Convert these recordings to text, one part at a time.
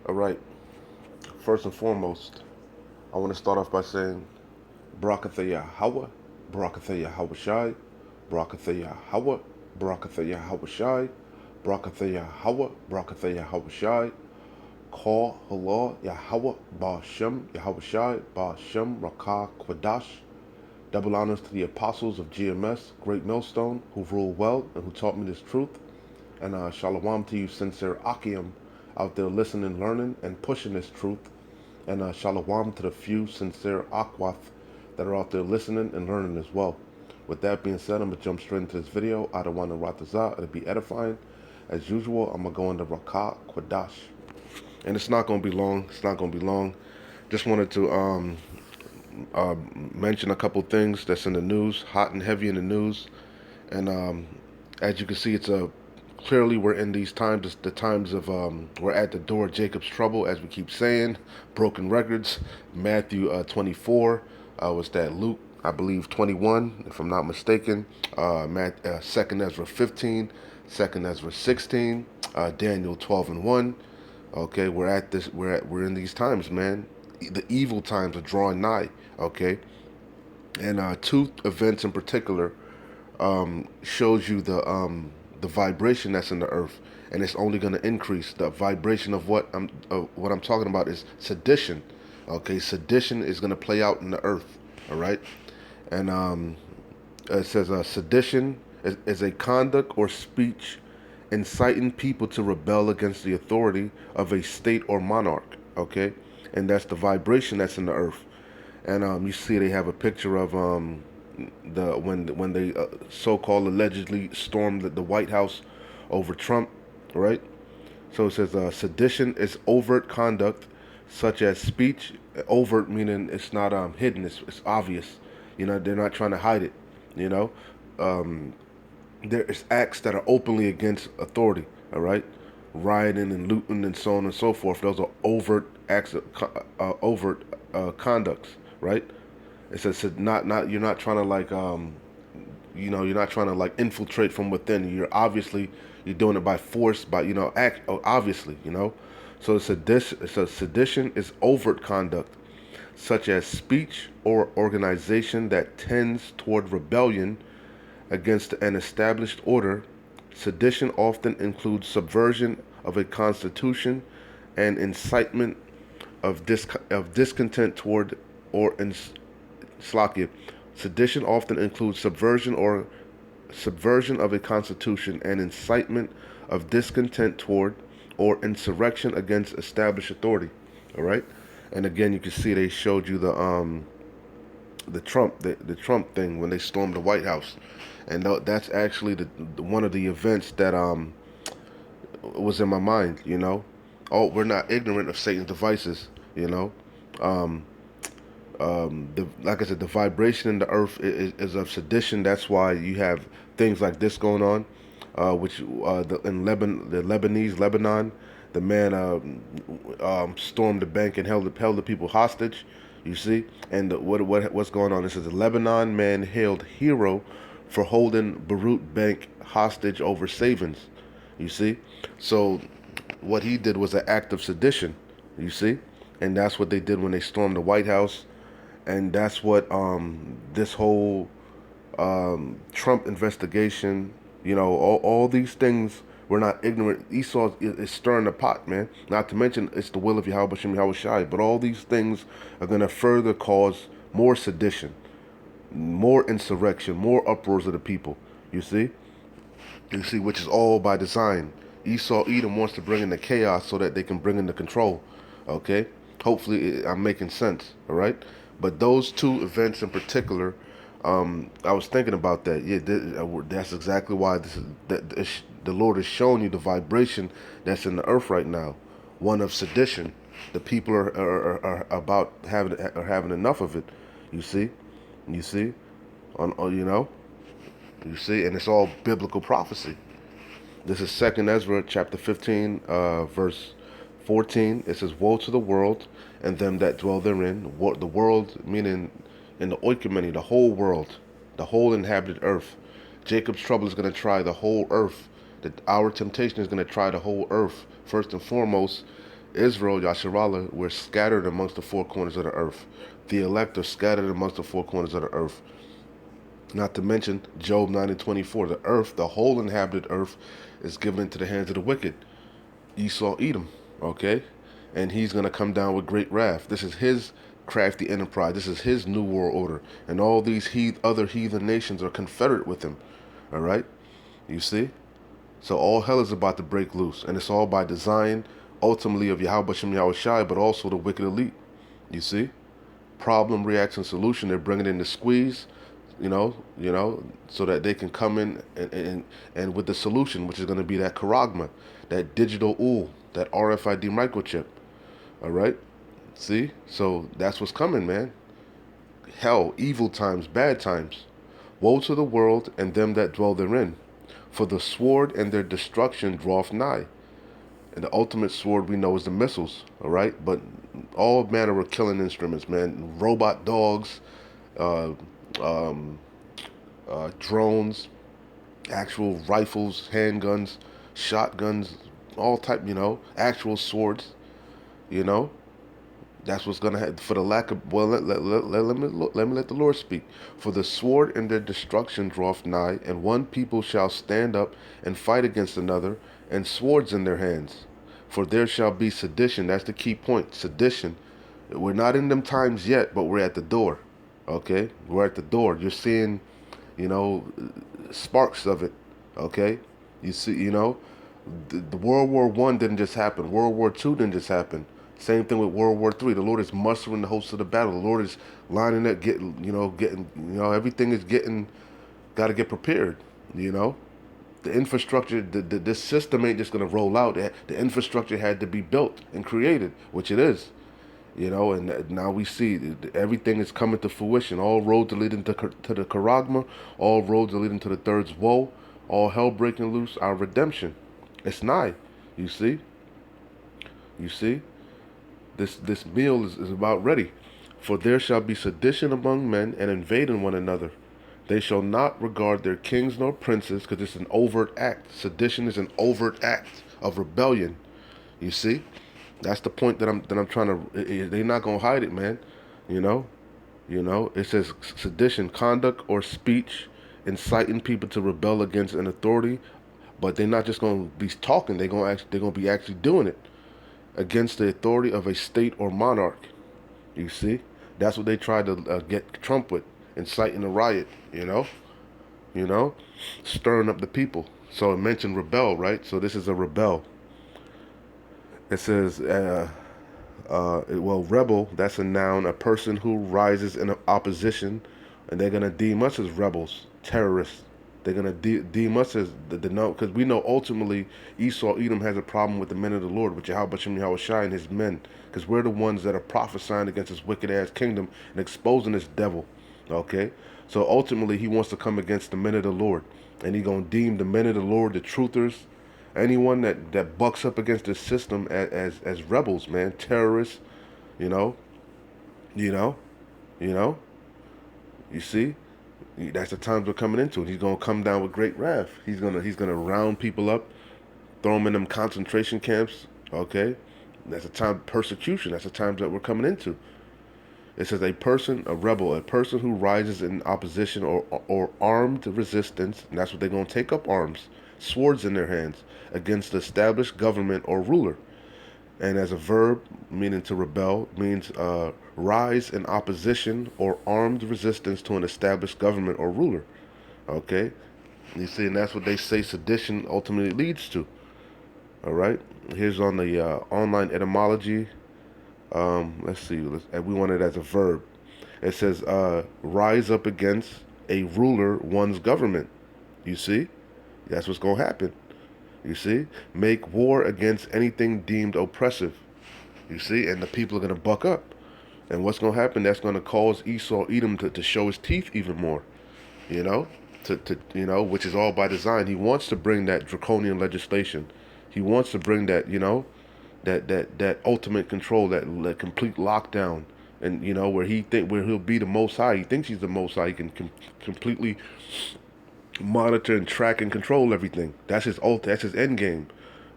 All right. First and foremost, I want to start off by saying Barakatha Hawa, Barakatha Hawa Shai, Barakatha Hawa, Barakatha Hawa Shai, Barakatha Hawa, Barakatha Hawa Shai, Call Allah Yahweh Ba Shem Yahweh Shai Ba Shem Rakah Kwadash. Double honors to the apostles of GMS, Great Millstone, who rule well and who taught me this truth. And shalom to you, sincere Akim, out there listening, learning, and pushing this truth. And shalom to the few sincere Akwath that are out there listening and learning as well. With that being said, I'm going to jump straight into this video. I don't want to ratazah. It'll be edifying. As usual, I'm going to go into Rakah Kwadash. And it's not going to be long. It's not going to be long. Just wanted to mention a couple things that's in the news, hot and heavy in the news. And as you can see, it's a clearly we're in these times, the times of we're at the door of Jacob's trouble, as we keep saying, broken records. Matthew 24 was that Luke, I believe 21, if I'm not mistaken. Second Ezra 15, Second Ezra 16, Daniel 12 and 1. Okay, we're at this. We're in these times, man. The evil times are drawing nigh. Okay, and two events in particular shows you the vibration that's in the earth, and it's only going to increase. The vibration of what I'm talking about is sedition. Okay, sedition is going to play out in the earth. All right, and it says sedition is a conduct or speech inciting people to rebel against the authority of a state or monarch. Okay, and that's the vibration that's in the earth. And you see they have a picture of when they so-called allegedly stormed the White House over Trump, right? So it says sedition is overt conduct such as speech. Overt meaning it's not hidden, it's obvious. You know, they're not trying to hide it. You know, um, there is acts that are openly against authority. All right, rioting and looting and so on and so forth. Those are overt acts, overt conducts, right? It says not you're not trying to you're not trying to like infiltrate from within. You're doing it by force, by act obviously, So sedition is overt conduct such as speech or organization that tends toward rebellion against an established order. Sedition often includes subversion of a constitution and incitement of discontent toward or in Slakia. Sedition often includes subversion of a constitution and incitement of discontent toward or insurrection against established authority. All right, and again, you can see they showed you the Trump thing when they stormed the White House, and that's actually one of the events that was in my mind. Oh, we're not ignorant of Satan's devices. Um, like I said, the vibration in the earth is of sedition. That's why you have things like this going on, which in Lebanon, the man stormed the bank and held the people hostage. You see, and what's going on? This is a Lebanon man hailed hero for holding Beirut Bank hostage over savings. You see, so what he did was an act of sedition. You see, and that's what they did when they stormed the White House, and that's what this whole Trump investigation, all these things. We're not ignorant. Esau is stirring the pot, man. Not to mention it's the will of Yahweh Shem Yahweh Shai. But all these things are going to further cause more sedition, more insurrection, more uproars of the people. You see? You see, which is all by design. Esau Edom wants to bring in the chaos so that they can bring in the control. Okay? Hopefully I'm making sense. All right? But those two events in particular, I was thinking about that. Yeah, that's exactly why the Lord is showing you the vibration that's in the earth right now, one of sedition. The people are about having enough of it. You see, you see, and it's all biblical prophecy. This is Second Ezra chapter 15, verse 14. It says, "Woe to the world and them that dwell therein." The world meaning in the oikumene, the whole world, the whole inhabited earth. Jacob's trouble is going to try the whole earth. Our temptation is going to try the whole earth. First and foremost, Israel, Yasharallah, we're scattered amongst the four corners of the earth. The elect are scattered amongst the four corners of the earth. Not to mention Job 9 and 24. The earth, the whole inhabited earth, is given into the hands of the wicked. Esau, Edom, okay? And he's going to come down with great wrath. This is his crafty enterprise. This is his new world order. And all these other heathen nations are confederate with him, all right? You see? So all hell is about to break loose. And it's all by design, ultimately, of Yahweh Shem Yahweh Shai, but also the wicked elite. You see? Problem, reaction, solution. They're bringing in the squeeze, so that they can come in and with the solution, which is going to be that charagma, that digital that RFID microchip. All right, see, so that's what's coming, man. Hell, evil times, bad times. Woe to the world and them that dwell therein, for the sword and their destruction draweth nigh. And the ultimate sword we know is the missiles. All right, but all manner of killing instruments, man. Robot dogs, uh, um, drones, actual rifles, handguns, shotguns, all type, actual swords, you know. That's what's gonna happen. For the lack of, well, let me let the Lord speak. For the sword and their destruction draweth nigh, and one people shall stand up and fight against another, and swords in their hands. For there shall be sedition. That's the key point. Sedition. We're not in them times yet, but we're at the door. Okay, we're at the door. You're seeing, you know, sparks of it. Okay, you see, the World War One didn't just happen. World War Two didn't just happen. Same thing with World War Three. The Lord is mustering the hosts of the battle. The Lord is lining up, everything is getting, got to get prepared. You know, the infrastructure, this system ain't just gonna roll out. The infrastructure had to be built and created, which it is. And now we see everything is coming to fruition. All roads are leading to the Charagma. All roads are leading to the third's woe. All hell breaking loose, our redemption. It's nigh. You see? You see? This meal is about ready. For there shall be sedition among men and invading one another. They shall not regard their kings nor princes, because it's an overt act. Sedition is an overt act of rebellion. You see? That's the point that I'm trying to. They're not gonna hide it, man. You know, It says sedition, conduct or speech inciting people to rebel against an authority, but they're not just gonna be talking. They're gonna be actually doing it against the authority of a state or monarch. You see, that's what they tried to get Trump with, inciting a riot. You know, stirring up the people. So it mentioned rebel, right? So this is a rebel. It says, rebel, that's a noun, a person who rises in opposition, and they're going to deem us as rebels, terrorists. They're going to deem us as the no, because we know ultimately Esau, Edom has a problem with the men of the Lord, with Yahweh Shem Yahweh Shai and his men, because we're the ones that are prophesying against this wicked ass kingdom and exposing this devil. Okay? So ultimately, he wants to come against the men of the Lord, and he's going to deem the men of the Lord the truthers, anyone that bucks up against the system as rebels, man, terrorists, you know, you know, you know. You see, that's the times we're coming into. He's gonna come down with great wrath. He's gonna round people up, throw them in them concentration camps. Okay, that's a time of persecution. That's the times that we're coming into. It says a person, a rebel, a person who rises in opposition or armed resistance, and that's what they're going to take up arms, swords in their hands, against the established government or ruler. And as a verb, meaning to rebel, means rise in opposition or armed resistance to an established government or ruler. Okay? You see, and that's what they say sedition ultimately leads to. All right? Here's on the online etymology. Let's see. We want it as a verb. It says, rise up against a ruler, one's government. You see? That's what's going to happen. You see? Make war against anything deemed oppressive. You see? And the people are going to buck up. And what's going to happen? That's going to cause Esau, Edom to show his teeth even more. You know? Which is all by design. He wants to bring that draconian legislation. He wants to bring that, that ultimate control, that complete lockdown, and where he'll be the Most High. He thinks he's the Most High. He can completely monitor and track and control everything. That's his end game.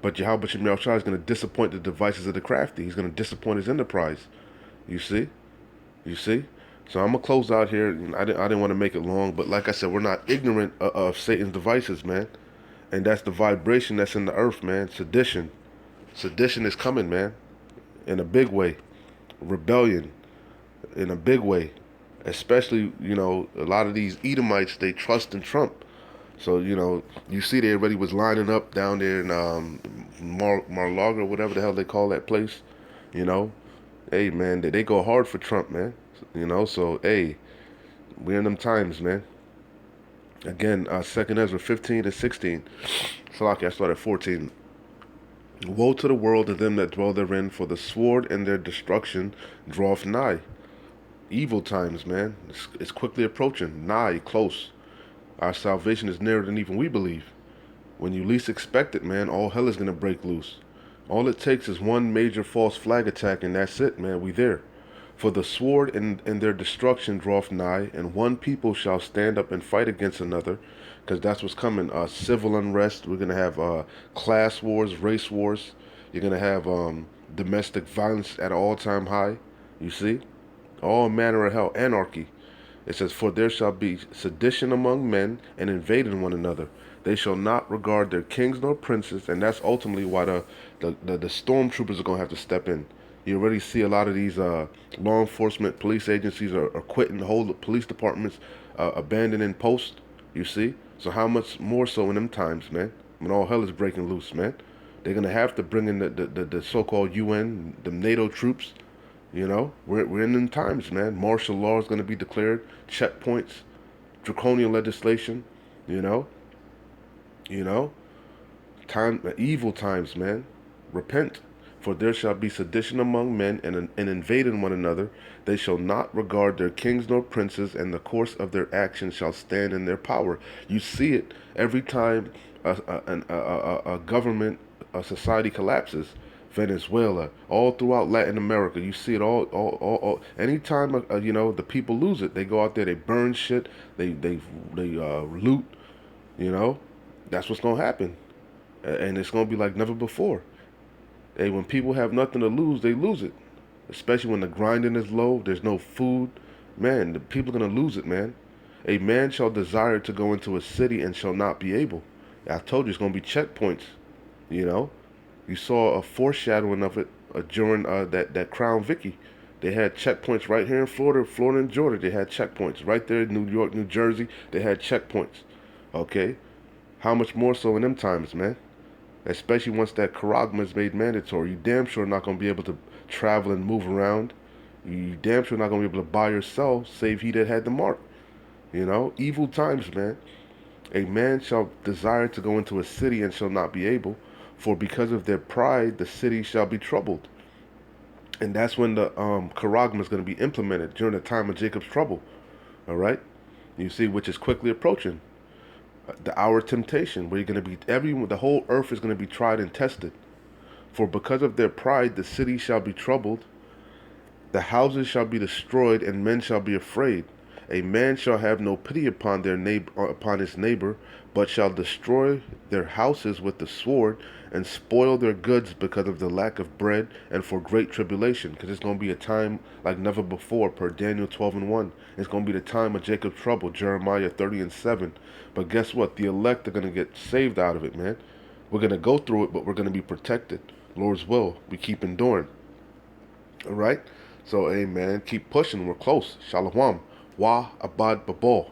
But Yahweh Shemel Shah is going to disappoint the devices of the crafty. He's going to disappoint his enterprise. You see? You see? So I'm going to close out here. I didn't want to make it long, but like I said, we're not ignorant of Satan's devices, man. And that's the vibration that's in the earth, man. Sedition. Sedition is coming, man, in a big way. Rebellion in a big way. Especially, a lot of these Edomites, they trust in Trump. So, you see they already was lining up down there in Mar-a-Lago, whatever the hell they call that place. You know, hey, man, they go hard for Trump, man. So, hey, we're in them times, man. Again, 2nd Ezra 15 and 16. Salaki, I started at 14. Woe to the world and them that dwell therein, for the sword and their destruction draweth nigh. Evil times, man. It's quickly approaching. Nigh, close. Our salvation is nearer than even we believe. When you least expect it, man, all hell is going to break loose. All it takes is one major false flag attack, and that's it, man. We there. For the sword and their destruction draweth nigh, and one people shall stand up and fight against another, because that's what's coming. Civil unrest. We're going to have class wars, race wars. You're going to have domestic violence at an all-time high. You see? All manner of hell. Anarchy. It says, for there shall be sedition among men, and invading one another. They shall not regard their kings nor princes, and that's ultimately why the stormtroopers are going to have to step in. You already see a lot of these law enforcement police agencies are quitting, the whole police departments abandoning posts, you see? So how much more so in them times, man, when all hell is breaking loose, man? They're going to have to bring in the so-called UN, the NATO troops. We're in them times, man. Martial law is going to be declared, checkpoints, draconian legislation, you know, evil times, man. Repent, for there shall be sedition among men, and invading one another. They shall not regard their kings nor princes, and the course of their actions shall stand in their power. You see it every time a government, a society collapses. Venezuela, all throughout Latin America, you see it all. Anytime the people lose it, they go out there, they burn shit, they loot. That's what's gonna happen, and it's gonna be like never before. Hey, when people have nothing to lose, they lose it. Especially when the grinding is low, there's no food. Man, the people are gonna lose it, man. A man shall desire to go into a city and shall not be able. I told you it's gonna be checkpoints. You know. You saw a foreshadowing of it during that Crown Vicky. They had checkpoints right here in Florida, and Georgia. They had checkpoints right there in New York, New Jersey. They had checkpoints. Okay, how much more so in them times, man? Especially once that charagma is made mandatory. You damn sure not gonna be able to travel and move around. You damn sure not gonna be able to buy or sell, save he that had the mark. Evil times, man. A man shall desire to go into a city and shall not be able. For because of their pride, the city shall be troubled. And that's when the charagma is going to be implemented during the time of Jacob's trouble. All right? You see, which is quickly approaching. The hour of temptation, where you're going to be, the whole earth is going to be tried and tested. For because of their pride, the city shall be troubled. The houses shall be destroyed, and men shall be afraid. A man shall have no pity upon his neighbor, but shall destroy their houses with the sword, and spoil their goods because of the lack of bread, and for great tribulation. Because it's going to be a time like never before, per Daniel 12 and 1. It's going to be the time of Jacob's trouble, Jeremiah 30 and 7. But guess what? The elect are going to get saved out of it, man. We're going to go through it, but we're going to be protected. Lord's will. We keep enduring. All right? So, hey, man, keep pushing. We're close. Shalom. Wa abad babal.